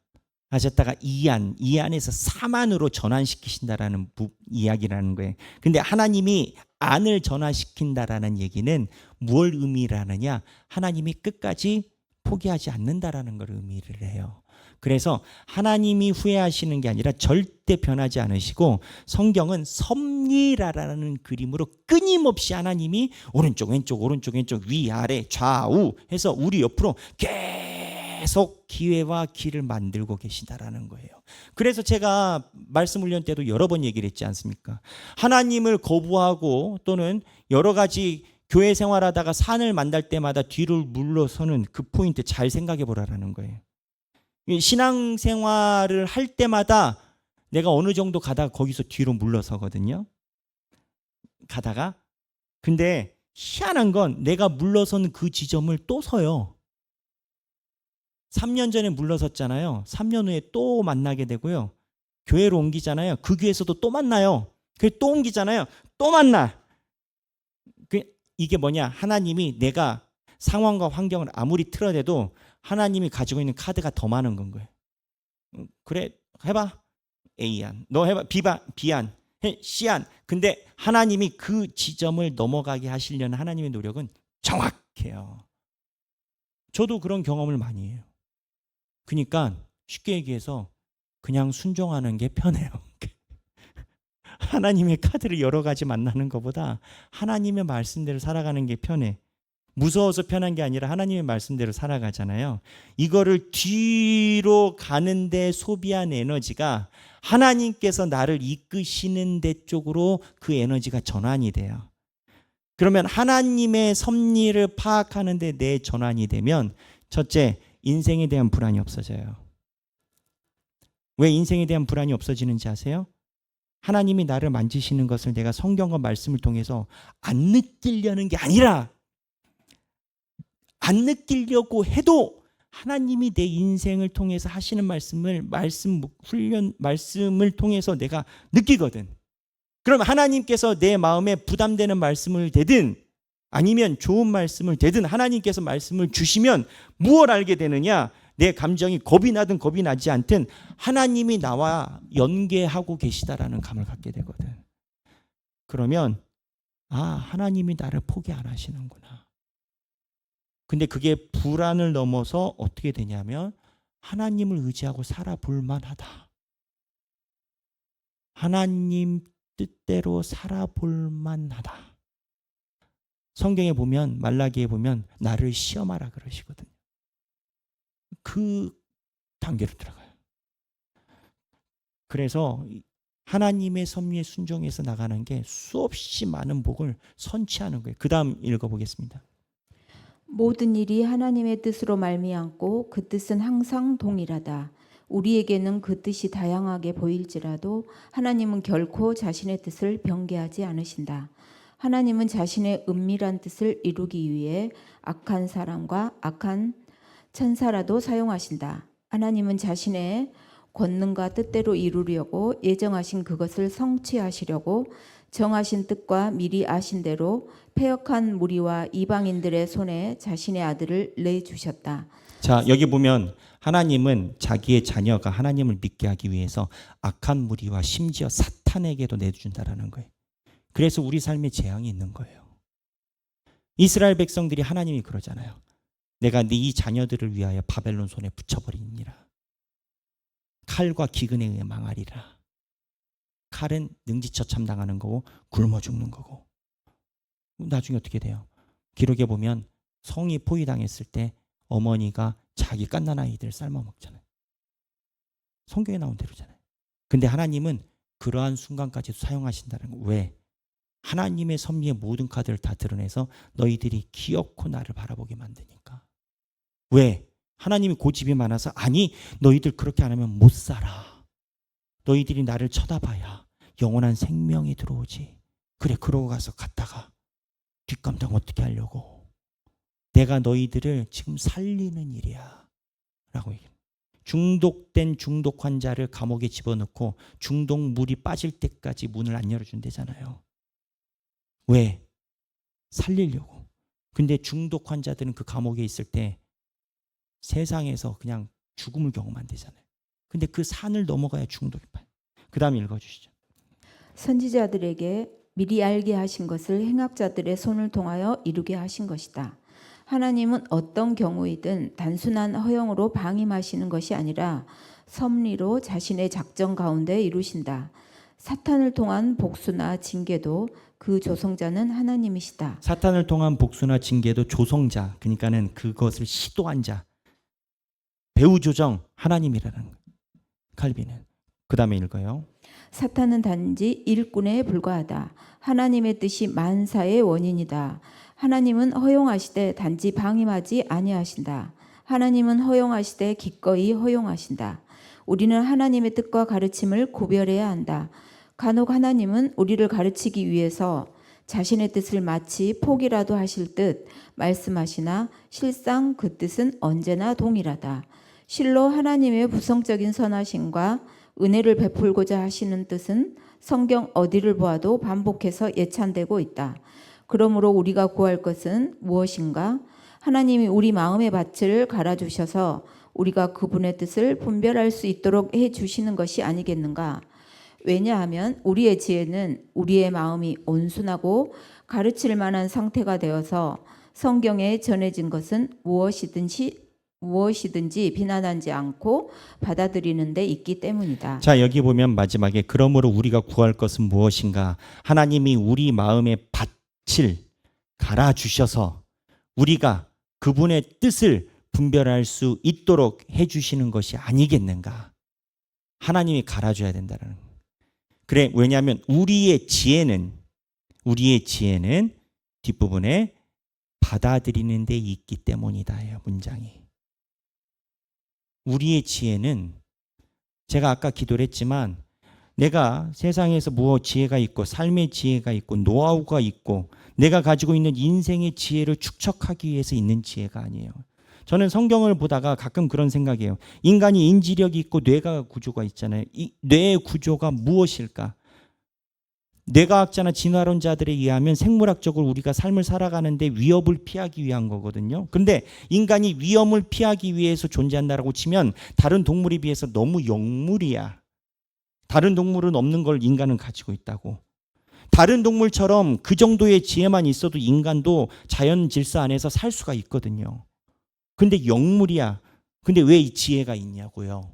Speaker 1: 하셨다가 이안에서 사만으로 전환시키신다라는 이야기라는 거예요. 근데 하나님이 안을 전환시킨다라는 얘기는 뭘 의미하느냐? 하나님이 끝까지 포기하지 않는다라는 걸 의미를 해요. 그래서 하나님이 후회하시는 게 아니라 절대 변하지 않으시고 성경은 섭리라라는 그림으로 끊임없이 하나님이 오른쪽 왼쪽 오른쪽 왼쪽 위아래 좌우 해서 우리 옆으로 계속 기회와 길을 만들고 계시다라는 거예요. 그래서 제가 말씀 훈련 때도 여러 번 얘기를 했지 않습니까? 하나님을 거부하고 또는 여러 가지 교회 생활하다가 산을 만날 때마다 뒤를 물러서는 그 포인트 잘 생각해 보라라는 거예요. 신앙생활을 할 때마다 내가 어느 정도 가다가 거기서 뒤로 물러서거든요. 가다가 근데 희한한 건 내가 물러선 그 지점을 또 서요. 3년 전에 물러섰잖아요. 3년 후에 또 만나게 되고요. 교회로 옮기잖아요. 그 교회에서도 또 만나요. 또 옮기잖아요. 또 만나. 이게 뭐냐? 하나님이 내가 상황과 환경을 아무리 틀어내도 하나님이 가지고 있는 카드가 더 많은 건 거예요. 그래, 해봐. A안. 너 해봐. B안. C안. 근데 하나님이 그 지점을 넘어가게 하시려는 하나님의 노력은 정확해요. 저도 그런 경험을 많이 해요. 그러니까 쉽게 얘기해서 그냥 순종하는 게 편해요. 하나님의 카드를 여러 가지 만나는 것보다 하나님의 말씀대로 살아가는 게 편해. 무서워서 편한 게 아니라 하나님의 말씀대로 살아가잖아요. 이거를 뒤로 가는데 소비한 에너지가 하나님께서 나를 이끄시는 데 쪽으로 그 에너지가 전환이 돼요. 그러면 하나님의 섭리를 파악하는데 내 전환이 되면 첫째, 인생에 대한 불안이 없어져요. 왜 인생에 대한 불안이 없어지는지 아세요? 하나님이 나를 만지시는 것을 내가 성경과 말씀을 통해서 안 느끼려는 게 아니라 안 느끼려고 해도 하나님이 내 인생을 통해서 하시는 말씀을 통해서 내가 느끼거든. 그럼 하나님께서 내 마음에 부담되는 말씀을 대든 아니면 좋은 말씀을 대든 하나님께서 말씀을 주시면 무엇을 알게 되느냐? 내 감정이 겁이 나든 겁이 나지 않든 하나님이 나와 연계하고 계시다라는 감을 갖게 되거든. 그러면 하나님이 나를 포기 안 하시는구나. 근데 그게 불안을 넘어서 어떻게 되냐면 하나님을 의지하고 살아볼 만하다. 하나님 뜻대로 살아볼 만하다. 성경에 보면 말라기에 보면 나를 시험하라 그러시거든요. 그 단계로 들어가요. 그래서 하나님의 섭리에 순종해서 나가는 게 수없이 많은 복을 선취하는 거예요. 그 다음 읽어보겠습니다.
Speaker 2: 모든 일이 하나님의 뜻으로 말미암고 그 뜻은 항상 동일하다. 우리에게는 그 뜻이 다양하게 보일지라도 하나님은 결코 자신의 뜻을 변개하지 않으신다. 하나님은 자신의 은밀한 뜻을 이루기 위해 악한 사람과 악한 천사라도 사용하신다. 하나님은 자신의 권능과 뜻대로 이루려고 예정하신 그것을 성취하시려고 정하신 뜻과 미리 아신 대로 패역한 무리와 이방인들의 손에 자신의 아들을 내주셨다.
Speaker 1: 자, 여기 보면 하나님은 자기의 자녀가 하나님을 믿게 하기 위해서 악한 무리와 심지어 사탄에게도 내준다라는 거예요. 그래서 우리 삶에 재앙이 있는 거예요. 이스라엘 백성들이 하나님이 그러잖아요. 내가 네 자녀들을 위하여 바벨론 손에 붙여버리니라. 칼과 기근에 의해 망하리라. 칼은 능지처참 당하는 거고 굶어 죽는 거고. 나중에 어떻게 돼요? 기록에 보면 성이 포위당했을 때 어머니가 자기 갓난 아이들 삶아 먹잖아요. 성경에 나온 대로잖아요. 근데 하나님은 그러한 순간까지도 사용하신다는 거. 왜? 하나님의 섭리의 모든 카드를 다 드러내서 너희들이 기어코 나를 바라보게 만드니까. 왜? 하나님이 고집이 많아서 아니 너희들 그렇게 안 하면 못 살아. 너희들이 나를 쳐다봐야 영원한 생명이 들어오지. 그래 그러고 가서 갔다가 뒷감당 어떻게 하려고. 내가 너희들을 지금 살리는 일이야 라고 얘기해요. 중독된 중독 환자를 감옥에 집어넣고 중독 물이 빠질 때까지 문을 안 열어준대잖아요. 왜? 살리려고. 근데 중독 환자들은 그 감옥에 있을 때 세상에서 그냥 죽음을 경험한대잖아요. 근데 그 산을 넘어가야 중독이 빠요. 그 다음 읽어주시죠.
Speaker 2: 선지자들에게 미리 알게 하신 것을 행악자들의 손을 통하여 이루게 하신 것이다. 하나님은 어떤 경우이든 단순한 허용으로 방임하시는 것이 아니라 섭리로 자신의 작정 가운데 이루신다. 사탄을 통한 복수나 징계도 그 조성자는 하나님이시다.
Speaker 1: 사탄을 통한 복수나 징계도 조성자, 그러니까는 그것을 시도한 자, 배후 조정 하나님이라는 거예요. 칼빈은. 그 다음에 읽어요.
Speaker 2: 사탄은 단지 일꾼에 불과하다. 하나님의 뜻이 만사의 원인이다. 하나님은 허용하시되 단지 방임하지 아니하신다. 하나님은 허용하시되 기꺼이 허용하신다. 우리는 하나님의 뜻과 가르침을 구별해야 한다. 간혹 하나님은 우리를 가르치기 위해서 자신의 뜻을 마치 포기라도 하실 듯 말씀하시나 실상 그 뜻은 언제나 동일하다. 실로 하나님의 부성적인 선하심과 은혜를 베풀고자 하시는 뜻은 성경 어디를 보아도 반복해서 예찬되고 있다. 그러므로 우리가 구할 것은 무엇인가? 하나님이 우리 마음의 밭을 갈아주셔서 우리가 그분의 뜻을 분별할 수 있도록 해주시는 것이 아니겠는가? 왜냐하면 우리의 지혜는 우리의 마음이 온순하고 가르칠 만한 상태가 되어서 성경에 전해진 것은 무엇이든지 비난하지 않고 받아들이는 데 있기 때문이다.
Speaker 1: 자, 여기 보면 마지막에 그러므로 우리가 구할 것은 무엇인가? 하나님이 우리 마음의 밭을 갈아주셔서 우리가 그분의 뜻을 분별할 수 있도록 해주시는 것이 아니겠는가? 하나님이 갈아줘야 된다는 거예요. 그래, 왜냐하면 우리의 지혜는 뒷부분에 받아들이는 데 있기 때문이다예요. 문장이. 우리의 지혜는 제가 아까 기도를 했지만 내가 세상에서 무엇 지혜가 있고 삶의 지혜가 있고 노하우가 있고 내가 가지고 있는 인생의 지혜를 축적하기 위해서 있는 지혜가 아니에요. 저는 성경을 보다가 가끔 그런 생각이에요. 인간이 인지력이 있고 뇌가 구조가 있잖아요. 이 뇌의 구조가 무엇일까? 뇌과학자나 진화론자들에 의하면 생물학적으로 우리가 삶을 살아가는데 위협을 피하기 위한 거거든요. 그런데 인간이 위험을 피하기 위해서 존재한다라고 치면 다른 동물에 비해서 너무 영물이야. 다른 동물은 없는 걸 인간은 가지고 있다고. 다른 동물처럼 그 정도의 지혜만 있어도 인간도 자연 질서 안에서 살 수가 있거든요. 근데 영물이야. 근데 왜 이 지혜가 있냐고요.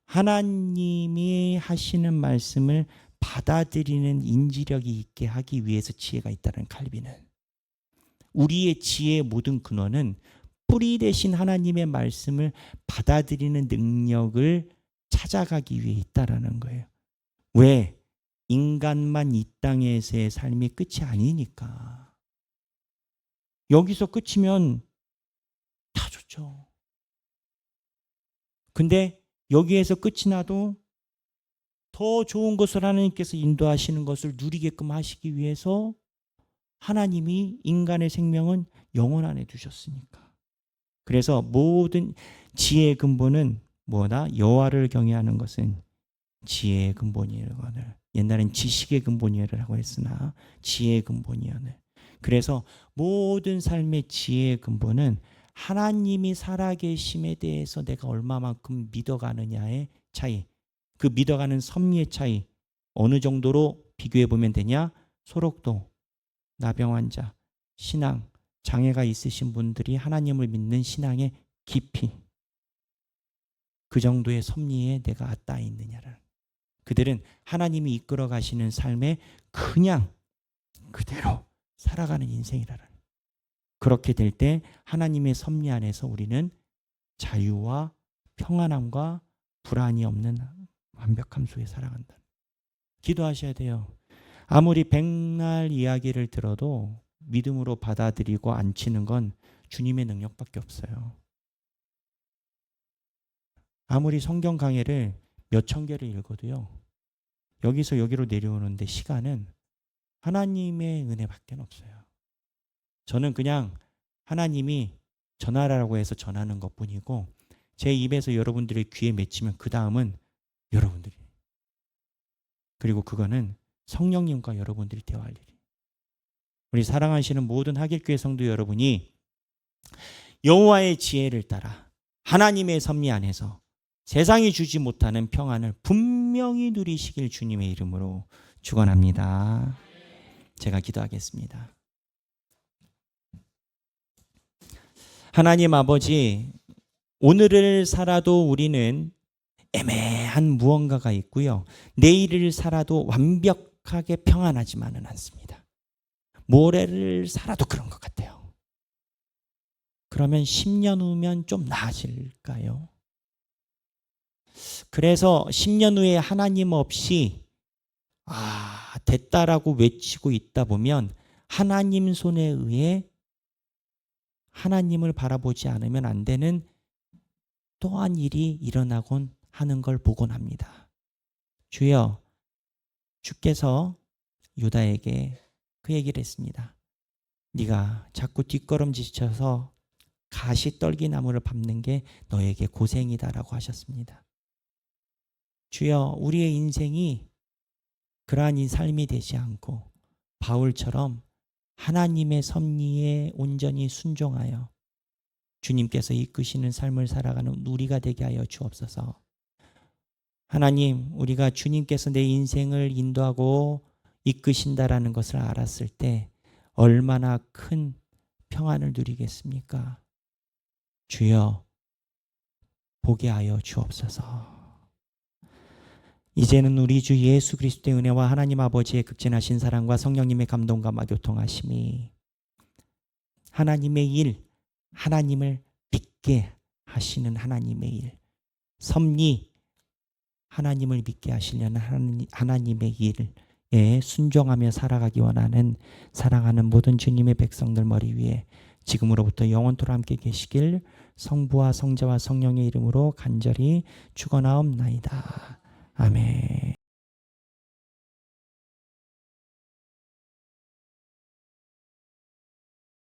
Speaker 1: 하나님이 하시는 말씀을 받아들이는 인지력이 있게 하기 위해서 지혜가 있다는 칼빈은. 우리의 지혜의 모든 근원은 뿌리 대신 하나님의 말씀을 받아들이는 능력을 찾아가기 위해 있다라는 거예요. 왜? 인간만 이 땅에서의 삶이 끝이 아니니까. 여기서 끝이면 다 좋죠. 근데 여기에서 끝이 나도 더 좋은 것을 하나님께서 인도하시는 것을 누리게끔 하시기 위해서 하나님이 인간의 생명은 영혼 안에 두셨으니까. 그래서 모든 지혜의 근본은 뭐다? 여호와를 경외하는 것은 지혜의 근본이거늘. 옛날엔 지식의 근본이라고 했으나 지혜의 근본이거늘. 그래서 모든 삶의 지혜의 근본은 하나님이 살아계심에 대해서 내가 얼마만큼 믿어가느냐의 차이. 그 믿어가는 섭리의 차이. 어느 정도로 비교해 보면 되냐? 소록도, 나병 환자, 신앙, 장애가 있으신 분들이 하나님을 믿는 신앙의 깊이. 그 정도의 섭리에 내가 닿아 있느냐를. 그들은 하나님이 이끌어 가시는 삶에 그냥 그대로 살아가는 인생이라는. 그렇게 될 때 하나님의 섭리 안에서 우리는 자유와 평안함과 불안이 없는 완벽함 속에 살아간다. 기도하셔야 돼요. 아무리 백날 이야기를 들어도 믿음으로 받아들이고 앉히는 건 주님의 능력밖에 없어요. 아무리 성경 강해를 몇천 개를 읽어도요. 여기서 여기로 내려오는데 시간은 하나님의 은혜밖에 없어요. 저는 그냥 하나님이 전하라고 해서 전하는 것뿐이고 제 입에서 여러분들의 귀에 맺히면 그 다음은 여러분들이. 그리고 그거는 성령님과 여러분들이 대화할 일이. 우리 사랑하시는 모든 하길교회 성도 여러분이 여호와의 지혜를 따라 하나님의 섭리 안에서 세상이 주지 못하는 평안을 분명히 누리시길 주님의 이름으로 축원합니다. 제가 기도하겠습니다. 하나님 아버지, 오늘을 살아도 우리는 애매한 무언가가 있고요. 내일을 살아도 완벽하게 평안하지만은 않습니다. 모레를 살아도 그런 것 같아요. 그러면 10년 후면 좀 나아질까요? 그래서 10년 후에 하나님 없이 됐다라고 외치고 있다 보면 하나님 손에 의해 하나님을 바라보지 않으면 안 되는 또한 일이 일어나곤 하는 걸 보곤 합니다. 주여, 주께서 유다에게 그 얘기를 했습니다. 네가 자꾸 뒷걸음질쳐서 가시떨기나무를 밟는 게 너에게 고생이다라고 하셨습니다. 주여, 우리의 인생이 그러한 이 삶이 되지 않고 바울처럼 하나님의 섭리에 온전히 순종하여 주님께서 이끄시는 삶을 살아가는 우리가 되게 하여 주옵소서. 하나님, 우리가 주님께서 내 인생을 인도하고 이끄신다라는 것을 알았을 때 얼마나 큰 평안을 누리겠습니까? 주여, 보게 하여 주옵소서. 이제는 우리 주 예수 그리스도의 은혜와 하나님 아버지의 극진하신 사랑과 성령님의 감동과 교통하심이, 하나님의 일, 하나님을 믿게 하시는 하나님의 일, 섭리, 하나님을 믿게 하시려는 하나님의 일에 순종하며 살아가기 원하는 사랑하는 모든 주님의 백성들 머리 위에 지금으로부터 영원토록 함께 계시길 성부와 성자와 성령의 이름으로 간절히 축원하옵나이다. 아멘.